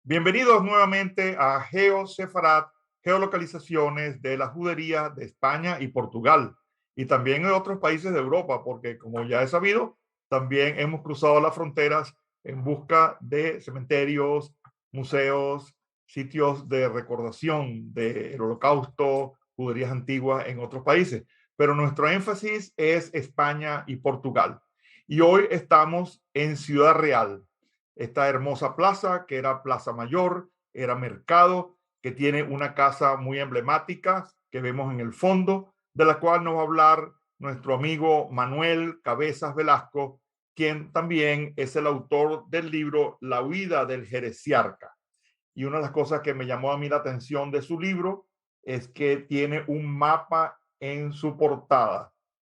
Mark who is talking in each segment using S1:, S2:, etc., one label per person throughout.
S1: Bienvenidos nuevamente a GeoSefarat, geolocalizaciones de la judería de España y Portugal, y también de otros países de Europa, porque como ya he sabido, también hemos cruzado las fronteras en busca de cementerios, museos, sitios de recordación del Holocausto, juderías antiguas en otros países. Pero nuestro énfasis es España y Portugal. Y hoy estamos en Ciudad Real, esta hermosa plaza que era Plaza Mayor, era mercado, que tiene una casa muy emblemática que vemos en el fondo, de la cual nos va a hablar nuestro amigo Manuel Cabezas Velasco, quien también es el autor del libro La huida del Jereciarca. Y una de las cosas que me llamó a mí la atención de su libro es que tiene un mapa en su portada.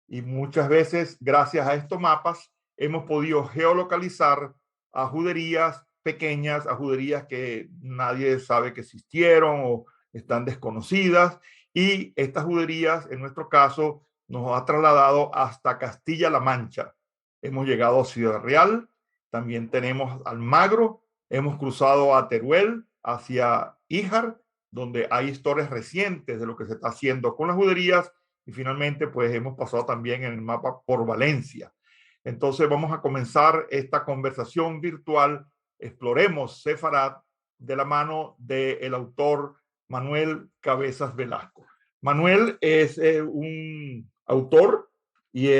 S1: Y muchas veces, gracias a estos mapas, hemos podido geolocalizar a juderías pequeñas, a juderías que nadie sabe que existieron o están desconocidas. Y estas juderías, en nuestro caso, nos ha trasladado hasta Castilla-La Mancha. Hemos llegado a Ciudad Real, también tenemos Almagro, hemos cruzado a Teruel hacia Híjar, donde hay historias recientes de lo que se está haciendo con las juderías, y finalmente pues hemos pasado también en el mapa por Valencia. Entonces vamos a comenzar esta conversación virtual. Exploremos Sefarat de la mano del autor Manuel Cabezas Velasco. Manuel es un autor y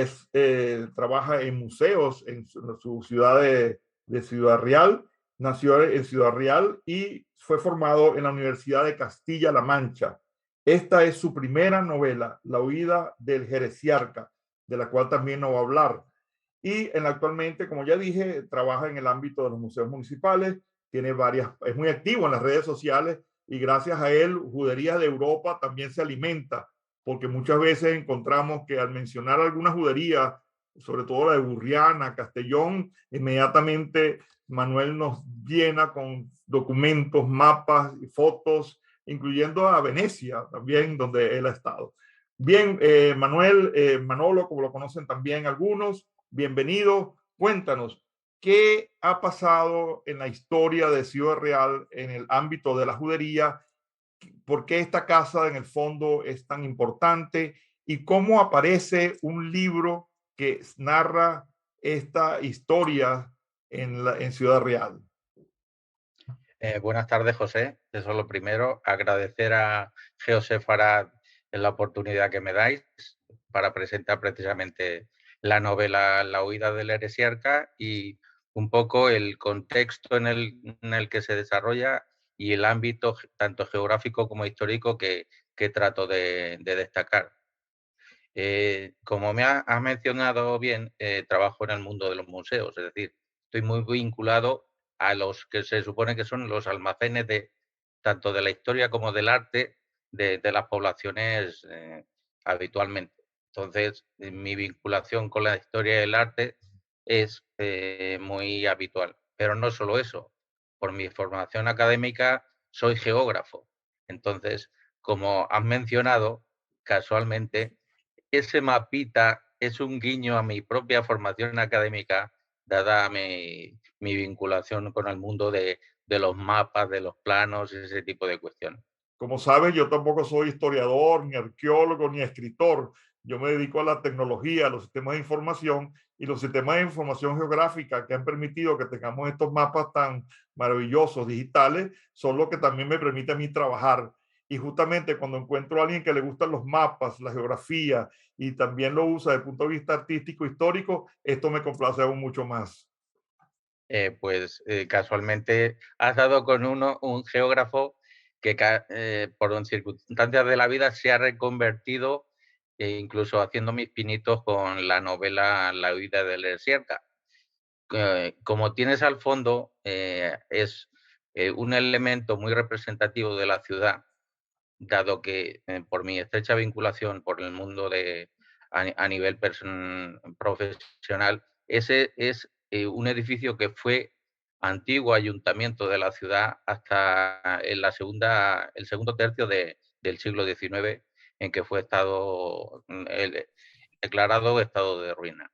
S1: trabaja en museos en su ciudad de Ciudad Real. Nació en Ciudad Real y fue formado en la Universidad de Castilla-La Mancha. Esta es su primera novela, La huida del Jereciarca, de la cual también nos va a hablar. Y actualmente, como ya dije, trabaja en el ámbito de los museos municipales, tiene es muy activo en las redes sociales y gracias a él, Juderías de Europa también se alimenta, porque muchas veces encontramos que al mencionar alguna judería, sobre todo la de Burriana, Castellón, inmediatamente Manuel nos llena con documentos, mapas y fotos, incluyendo a Venecia también, donde él ha estado. Bien, Manuel, Manolo, como lo conocen también algunos, bienvenido. Cuéntanos, ¿qué ha pasado en la historia de Ciudad Real en el ámbito de la judería? ¿Por qué esta casa en el fondo es tan importante? ¿Y cómo aparece un libro que narra esta historia en Ciudad Real?
S2: Buenas tardes, José. Eso es lo primero. Agradecer a GeoSefarat la oportunidad que me dais para presentar precisamente la novela La huida del Heresiarca y un poco el contexto en el que se desarrolla y el ámbito tanto geográfico como histórico que trato de destacar. Como me has mencionado bien, trabajo en el mundo de los museos, es decir, estoy muy vinculado a los que se supone que son los almacenes de tanto de la historia como del arte de las poblaciones habitualmente. Entonces, mi vinculación con la historia y el arte es muy habitual. Pero no solo eso, por mi formación académica soy geógrafo. Entonces, como has mencionado, casualmente, ese mapita es un guiño a mi propia formación académica, dada mi vinculación con el mundo de los mapas, de los planos y ese tipo de cuestiones.
S1: Como sabes, yo tampoco soy historiador, ni arqueólogo, ni escritor. Yo me dedico a la tecnología, a los sistemas de información y los sistemas de información geográfica que han permitido que tengamos estos mapas tan maravillosos digitales, son los que también me permite a mí trabajar. Y justamente cuando encuentro a alguien que le gustan los mapas, la geografía y también lo usa desde el punto de vista artístico, histórico, esto me complace aún mucho más.
S2: Casualmente has dado con un geógrafo que por circunstancias de la vida se ha reconvertido, incluso haciendo mis pinitos con la novela La huida del Heresiarca. Como tienes al fondo, es un elemento muy representativo de la ciudad, dado que por mi estrecha vinculación por el mundo a nivel profesional, ese es un edificio que fue antiguo ayuntamiento de la ciudad hasta el segundo tercio del siglo XIX, en que fue declarado estado de ruina.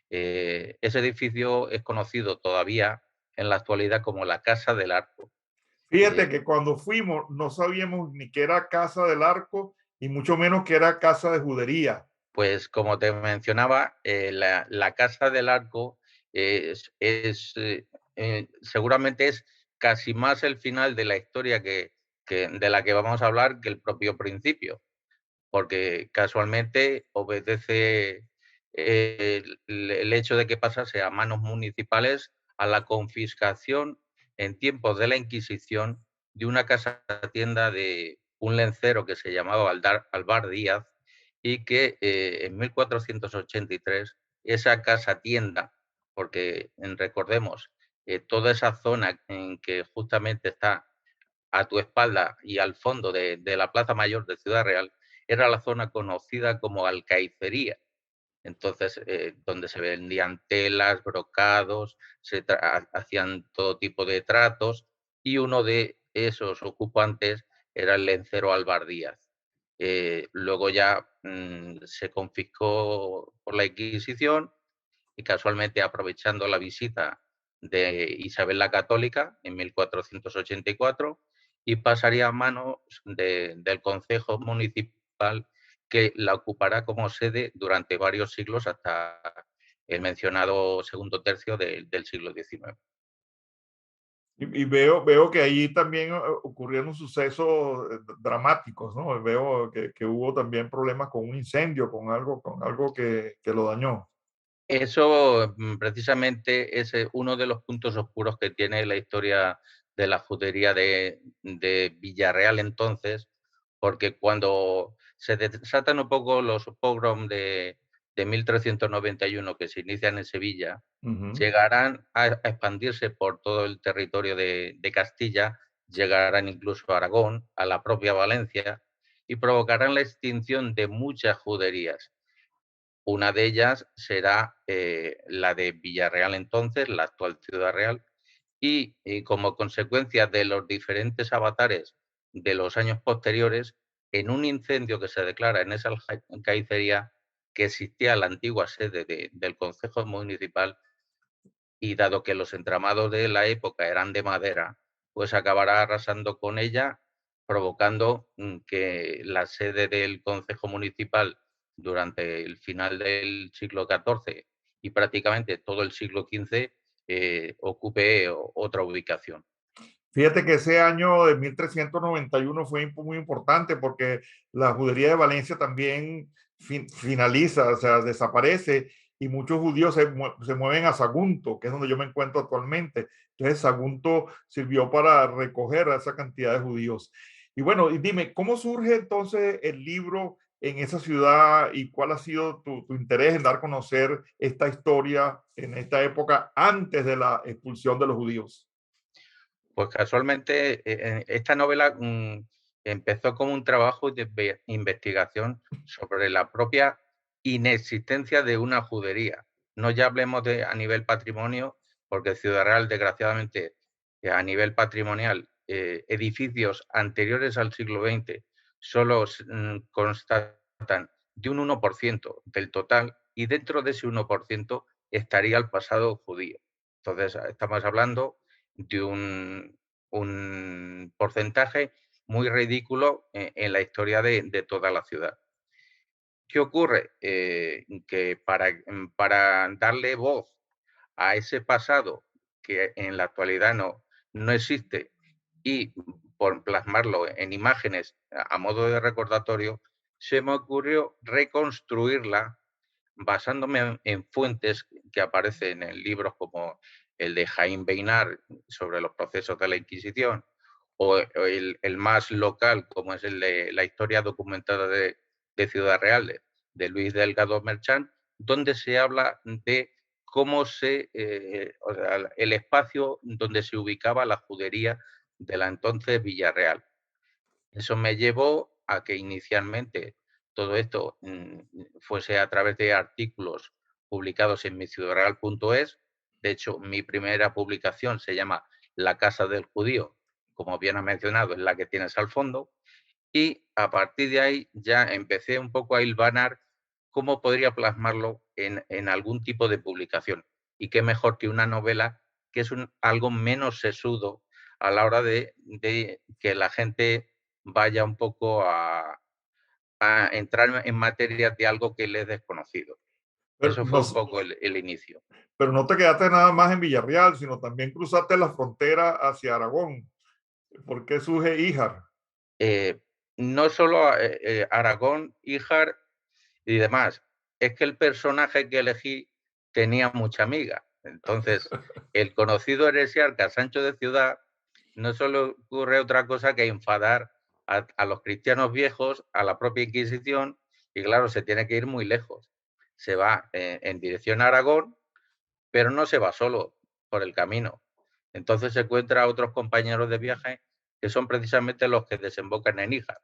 S2: Ese edificio es conocido todavía en la actualidad como la Casa del Arco.
S1: Fíjate que cuando fuimos no sabíamos ni que era Casa del Arco y mucho menos que era casa de judería.
S2: Pues como te mencionaba, la Casa del Arco seguramente es casi más el final de la historia de la que vamos a hablar que el propio principio, porque casualmente obedece el hecho de que pasase a manos municipales a la confiscación en tiempos de la Inquisición de una casa tienda de un lencero que se llamaba Alvar Díaz y que en 1483 esa casa tienda, porque recordemos, toda esa zona en que justamente está a tu espalda y al fondo de la Plaza Mayor de Ciudad Real, era la zona conocida como Alcaicería. Entonces, donde se vendían telas, brocados, hacían todo tipo de tratos y uno de esos ocupantes era el lencero Álvar Díaz. Luego ya se confiscó por la Inquisición y casualmente aprovechando la visita de Isabel la Católica en 1484 y pasaría a manos del Concejo Municipal que la ocupará como sede durante varios siglos hasta el mencionado segundo tercio del siglo XIX.
S1: Y veo que ahí también ocurrieron sucesos dramáticos, ¿no? Veo que hubo también problemas con un incendio, con algo que lo dañó.
S2: Eso precisamente es uno de los puntos oscuros que tiene la historia de la judería de Villarreal entonces, porque cuando se desatan un poco los pogroms de 1391 que se inician en Sevilla,
S1: Ujú.
S2: llegarán a expandirse por todo el territorio de Castilla, llegarán incluso a Aragón, a la propia Valencia, y provocarán la extinción de muchas juderías. Una de ellas será la de Villarreal entonces, la actual Ciudad Real, y como consecuencia de los diferentes avatares de los años posteriores, en un incendio que se declara en esa alcaicería que existía la antigua sede del Concejo Municipal, y dado que los entramados de la época eran de madera, pues acabará arrasando con ella, provocando que la sede del Concejo Municipal durante el final del siglo XIV y prácticamente todo el siglo XV ocupe otra ubicación.
S1: Fíjate que ese año de 1391 fue muy importante porque la judería de Valencia también finaliza, o sea, desaparece y muchos judíos se mueven a Sagunto, que es donde yo me encuentro actualmente. Entonces, Sagunto sirvió para recoger a esa cantidad de judíos. Y bueno, y dime, ¿cómo surge entonces el libro en esa ciudad y cuál ha sido tu interés en dar a conocer esta historia en esta época antes de la expulsión de los judíos?
S2: Pues casualmente esta novela empezó como un trabajo de investigación sobre la propia inexistencia de una judería. No ya hablemos de a nivel patrimonio, porque Ciudad Real, desgraciadamente, a nivel patrimonial, edificios anteriores al siglo XX solo constatan de un 1% del total y dentro de ese 1% estaría el pasado judío. Entonces, estamos hablando de un porcentaje muy ridículo en la historia de toda la ciudad. ¿Qué ocurre? Que para darle voz a ese pasado que en la actualidad no existe y por plasmarlo en imágenes a modo de recordatorio, se me ocurrió reconstruirla basándome en fuentes que aparecen en libros como el de Jaime Beinar sobre los procesos de la Inquisición, o el más local, como es el de la historia documentada de Ciudad Real, de Luis Delgado Merchán, donde se habla de cómo o sea, el espacio donde se ubicaba la judería de la entonces Villarreal. Eso me llevó a que inicialmente todo esto fuese a través de artículos publicados en miciudadreal.es. De hecho, mi primera publicación se llama La Casa del Judío, como bien ha mencionado, es la que tienes al fondo. Y a partir de ahí ya empecé un poco a hilvanar cómo podría plasmarlo en algún tipo de publicación. Y qué mejor que una novela que es algo menos sesudo, a la hora de que la gente vaya un poco a entrar en materia de algo que le es desconocido.
S1: Pero
S2: Eso fue
S1: no,
S2: un poco el inicio.
S1: pero no te quedaste nada más en Villarreal, sino también cruzaste la frontera hacia Aragón. ¿Por qué surge Híjar?
S2: Eh, no solo Aragón, Híjar y demás, es que el personaje que elegí tenía mucha amiga. Entonces, el conocido heresiarca Sancho de Ciudad no solo ocurre otra cosa que enfadar a los cristianos viejos, a la propia Inquisición, y claro, se tiene que ir muy lejos. Se va en dirección a Aragón, pero no se va solo por el camino. Entonces se encuentra a otros compañeros de viaje que son precisamente los que desembocan en Híjar.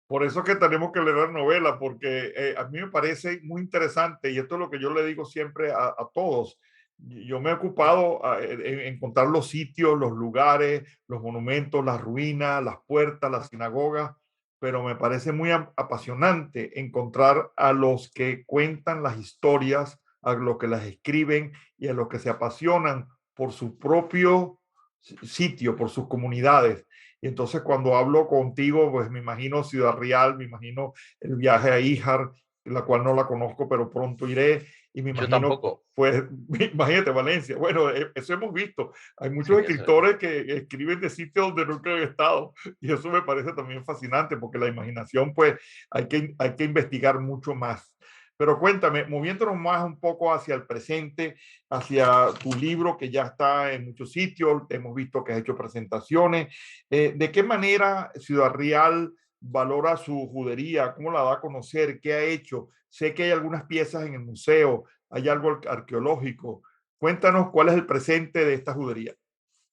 S1: Por eso es que tenemos que leer novela, porque a mí me parece muy interesante y esto es lo que yo le digo siempre a todos. Yo me he ocupado en encontrar los sitios, los lugares, los monumentos, las ruinas, las puertas, las sinagogas, pero me parece muy apasionante encontrar a los que cuentan las historias, a los que las escriben y a los que se apasionan por su propio sitio, por sus comunidades. Y entonces cuando hablo contigo, pues me imagino Ciudad Real, me imagino el viaje a Híjar, la cual no la conozco, pero pronto iré. Y me
S2: Yo
S1: imagino,
S2: tampoco.
S1: pues, imagínate Valencia. Bueno, eso hemos visto. Hay
S2: Sí,
S1: muchos
S2: eso.
S1: escritores que escriben de sitios donde nunca han estado. Y eso me parece también fascinante, porque la imaginación, pues, hay que investigar mucho más. Pero cuéntame, moviéndonos más un poco hacia el presente, hacia tu libro que ya está en muchos sitios, hemos visto que has hecho presentaciones. ¿De qué manera Ciudad Real valora su judería? ¿Cómo la da a conocer? ¿Qué ha hecho? Sé que hay algunas piezas en el museo, hay algo arqueológico. Cuéntanos cuál es el presente de esta judería.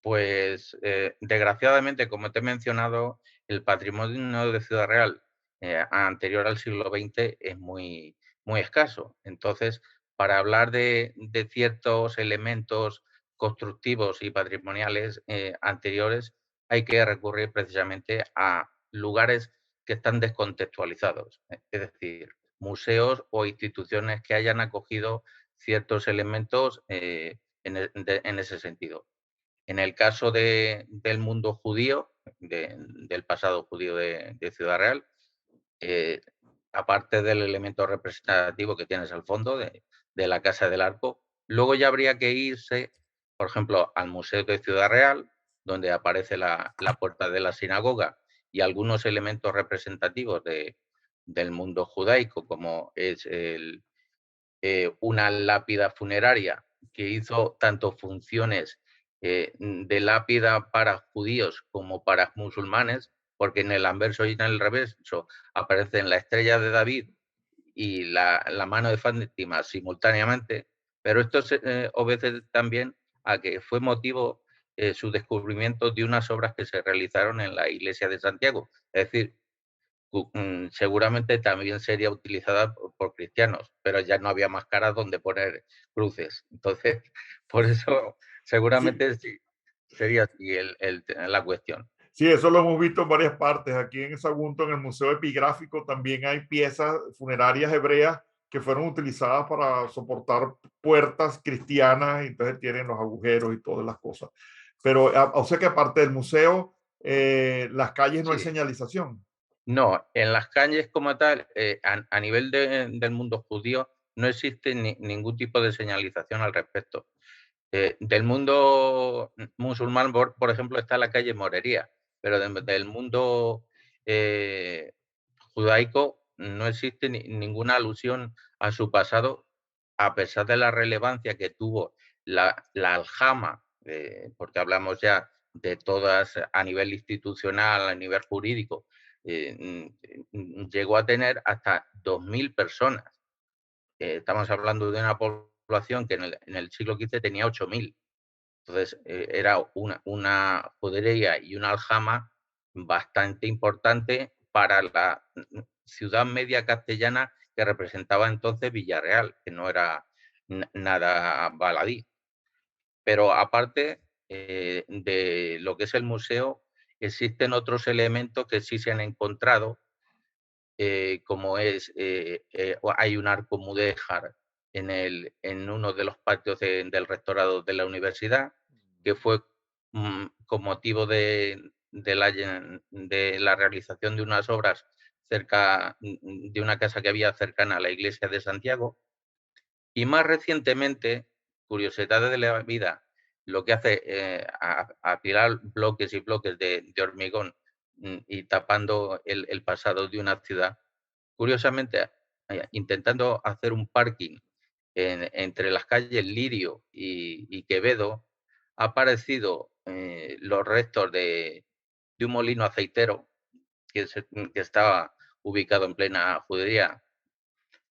S2: Pues, desgraciadamente, como te he mencionado, el patrimonio de Ciudad Real, anterior al siglo XX es muy escaso. Entonces, para hablar de ciertos elementos constructivos y patrimoniales, anteriores, hay que recurrir precisamente a lugares que están descontextualizados, es decir, museos o instituciones que hayan acogido ciertos elementos, en ese sentido. En el caso del mundo judío, del pasado judío de Ciudad Real, eh, aparte del elemento representativo que tienes al fondo de la Casa del Arco, luego ya habría que irse, por ejemplo, al Museo de Ciudad Real, donde aparece la puerta de la sinagoga y algunos elementos representativos del mundo judaico, como es una lápida funeraria que hizo tanto funciones de lápida para judíos como para musulmanes, porque en el anverso y en el reverso aparecen la estrella de David y la mano de Fátima simultáneamente, pero esto se obedece también a que fue motivo su descubrimiento de unas obras que se realizaron en la iglesia de Santiago. Es decir, seguramente también sería utilizada por cristianos, pero ya no había más caras donde poner cruces. Entonces, por eso
S1: Sí,
S2: seguramente sí, sería así la cuestión.
S1: sí, eso lo hemos visto en varias partes. Aquí en Sagunto, en el Museo Epigráfico, también hay piezas funerarias hebreas que fueron utilizadas para soportar puertas cristianas y entonces tienen los agujeros y todas las cosas. Pero, o sea que aparte del museo, las calles no hay
S2: Sí.
S1: señalización.
S2: No, en las calles como tal, a nivel del mundo judío, no existe ningún tipo de señalización al respecto. Del mundo musulmán, por ejemplo, está la calle Morería, pero del mundo eh, judaico no existe ninguna alusión a su pasado, a pesar de la relevancia que tuvo la aljama, porque hablamos ya de todas a nivel institucional, a nivel jurídico, llegó a tener hasta 2.000 personas. Estamos hablando de una población que en el siglo XV tenía 8.000. Entonces, era una judería y una aljama bastante importante para la ciudad media castellana que representaba entonces Villarreal, que no era nada baladí. Pero aparte de lo que es el museo, existen otros elementos que sí se han encontrado, como es, hay un arco mudéjar en uno de los patios del rectorado de la universidad, que fue con motivo de la realización de unas obras cerca de una casa que había cercana a la iglesia de Santiago. Y más recientemente, curiosidades de la vida, lo que hace apilar bloques y bloques de hormigón y tapando el pasado de una ciudad. Curiosamente, intentando hacer un parking entre las calles Lirio y Quevedo, ha aparecido los restos de un molino aceitero que estaba ubicado en plena judería.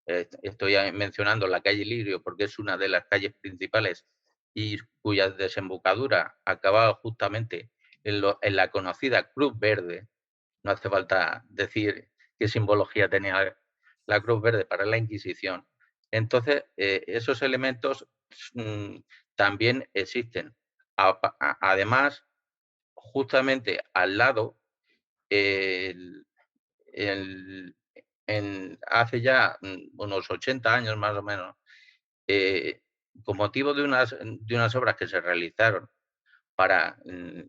S2: Estoy mencionando la calle Lirio porque es una de las calles principales y cuya desembocadura acababa justamente en la conocida Cruz Verde. No hace falta decir qué simbología tenía la Cruz Verde para la Inquisición. Entonces, esos elementos mm, también existen. Además, justamente al lado, el, el- hace ya unos 80 años más o menos, eh, con motivo de unas obras que se realizaron para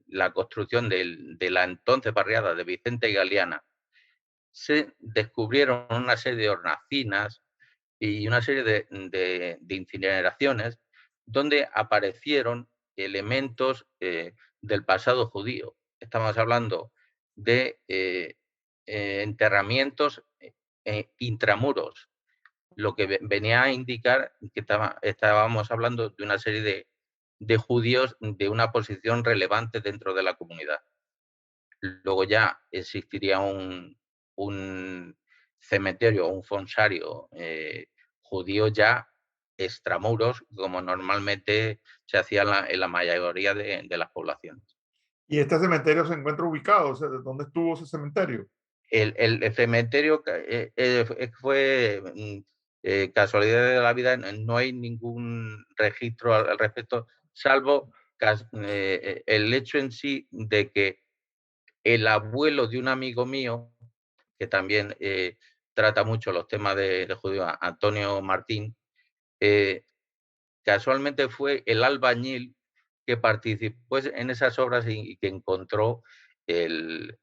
S2: la construcción de la entonces barriada de Vicente y Galeana, se descubrieron una serie de hornacinas y una serie de incineraciones donde aparecieron elementos del pasado judío. Estamos hablando de enterramientos intramuros, lo que venía a indicar que estábamos hablando de una serie de judíos de una posición relevante dentro de la comunidad. Luego ya existiría un cementerio o un fonsario judío ya extramuros, como normalmente se hacía en la mayoría de las poblaciones.
S1: ¿Y este cementerio se encuentra ubicado? O sea, ¿dónde estuvo ese cementerio?
S2: El cementerio fue casualidad de la vida, no hay ningún registro al respecto, salvo el hecho en sí de que el abuelo de un amigo mío, que también trata mucho los temas de judío, Antonio Martín, eh, casualmente fue el albañil que participó en esas obras y que encontró el,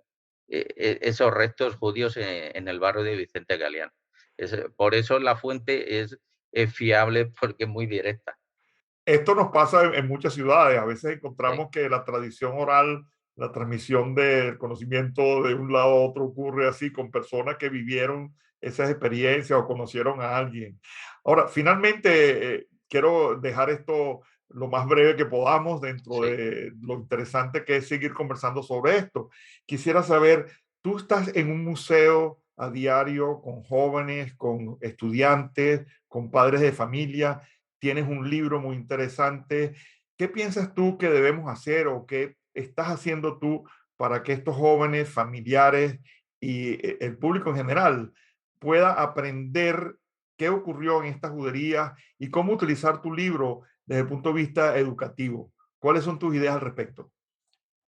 S2: esos restos judíos en el barrio de Vicente Galeán. Por eso la fuente es fiable porque es muy directa.
S1: Esto nos pasa en muchas ciudades. A veces
S2: Sí,
S1: encontramos que la tradición oral, la transmisión del conocimiento de un lado a otro ocurre así con personas que vivieron esas experiencias o conocieron a alguien. Ahora, finalmente, quiero dejar esto lo más breve que podamos dentro
S2: sí.
S1: de lo interesante que es seguir conversando sobre esto. Quisiera saber, tú estás en un museo a diario con jóvenes, con estudiantes, con padres de familia, tienes un libro muy interesante. ¿Qué piensas tú que debemos hacer o qué estás haciendo tú para que estos jóvenes, familiares y el público en general pueda aprender qué ocurrió en estas juderías y cómo utilizar tu libro desde el punto de vista educativo? ¿Cuáles son tus ideas al respecto?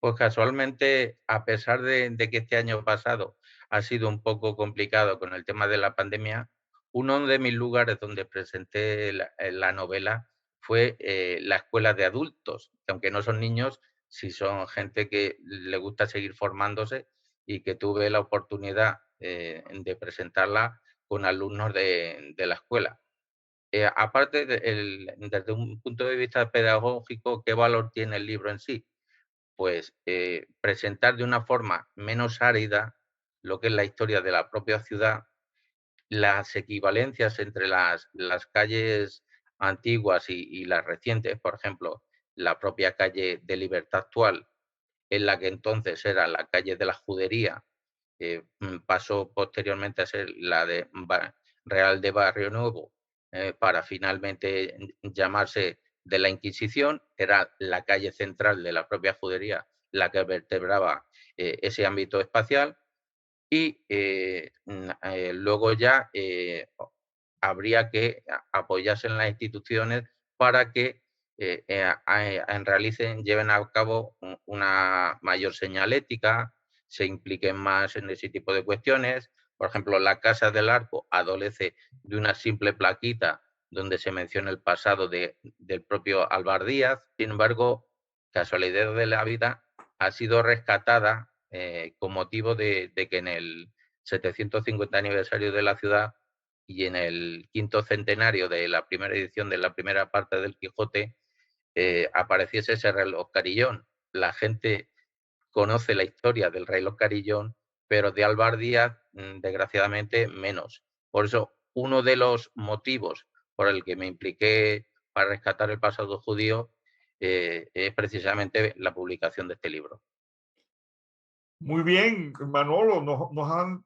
S2: Pues casualmente, a pesar de que este año pasado ha sido un poco complicado con el tema de la pandemia, uno de mis lugares donde presenté la novela fue la escuela de adultos, que aunque no son niños, sí son gente que le gusta seguir formándose y que tuve la oportunidad de presentarla con alumnos de la escuela. Aparte, desde un punto de vista pedagógico, ¿qué valor tiene el libro en sí? Pues, presentar de una forma menos árida lo que es la historia de la propia ciudad, las equivalencias entre las calles antiguas y las recientes, por ejemplo, la propia calle de Libertad actual, en la que entonces era la calle de la Judería, pasó posteriormente a ser la de Real de Barrio Nuevo, para finalmente llamarse de la Inquisición. Era la calle central de la propia Judería la que vertebraba ese ámbito espacial y luego ya habría que apoyarse en las instituciones para que realicen, lleven a cabo una mayor señalética, se impliquen más en ese tipo de cuestiones. Por ejemplo, la Casa del Arco adolece de una simple plaquita donde se menciona el pasado del propio Álvar Díaz. Sin embargo, casualidad de la vida, ha sido rescatada con motivo de que en el 750 aniversario de la ciudad y en el quinto centenario de la primera edición de la primera parte del Quijote apareciese ese reloj Carillón. La gente conoce la historia del reloj Carillón, pero de Álvar Díaz, desgraciadamente, menos. Por eso, uno de los motivos por el que me impliqué para rescatar el pasado judío es precisamente la publicación de este libro.
S1: Muy bien, Manolo, nos han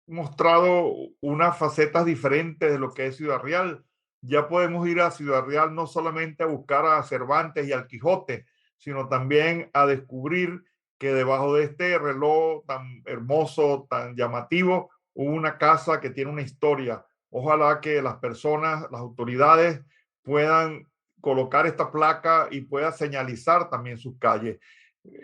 S1: mostrado unas facetas diferentes de lo que es Ciudad Real. Ya podemos ir a Ciudad Real no solamente a buscar a Cervantes y al Quijote, sino también a descubrir que debajo de este reloj tan hermoso, tan llamativo, hubo una casa que tiene una historia. Ojalá que las personas, las autoridades puedan colocar esta placa y puedan señalizar también sus calles.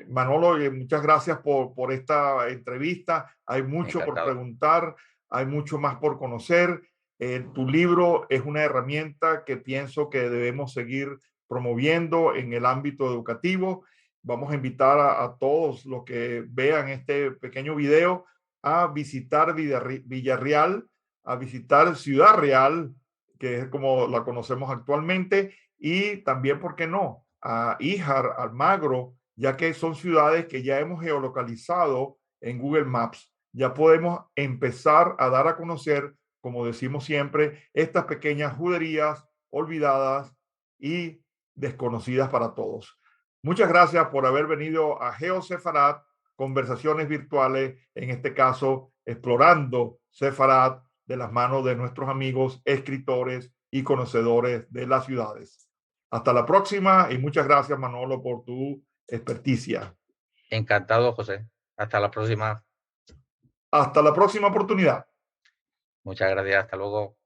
S1: Manolo, muchas gracias por esta entrevista. Hay mucho por
S2: Encantado.
S1: preguntar, hay mucho más por conocer. Tu libro es una herramienta que pienso que debemos seguir promoviendo en el ámbito educativo. Vamos a invitar a todos los que vean este pequeño video a visitar Villarreal, a visitar Ciudad Real, que es como la conocemos actualmente, y también, ¿por qué no?, a Híjar, Almagro, ya que son ciudades que ya hemos geolocalizado en Google Maps. Ya podemos empezar a dar a conocer, como decimos siempre, estas pequeñas juderías olvidadas y desconocidas para todos. Muchas gracias por haber venido a GeoSefarat, conversaciones virtuales, en este caso explorando Sefarat de las manos de nuestros amigos escritores y conocedores de las ciudades. Hasta la próxima y muchas gracias, Manolo, por tu experticia.
S2: Encantado, José. Hasta la próxima.
S1: Hasta la próxima oportunidad.
S2: Muchas gracias. Hasta luego.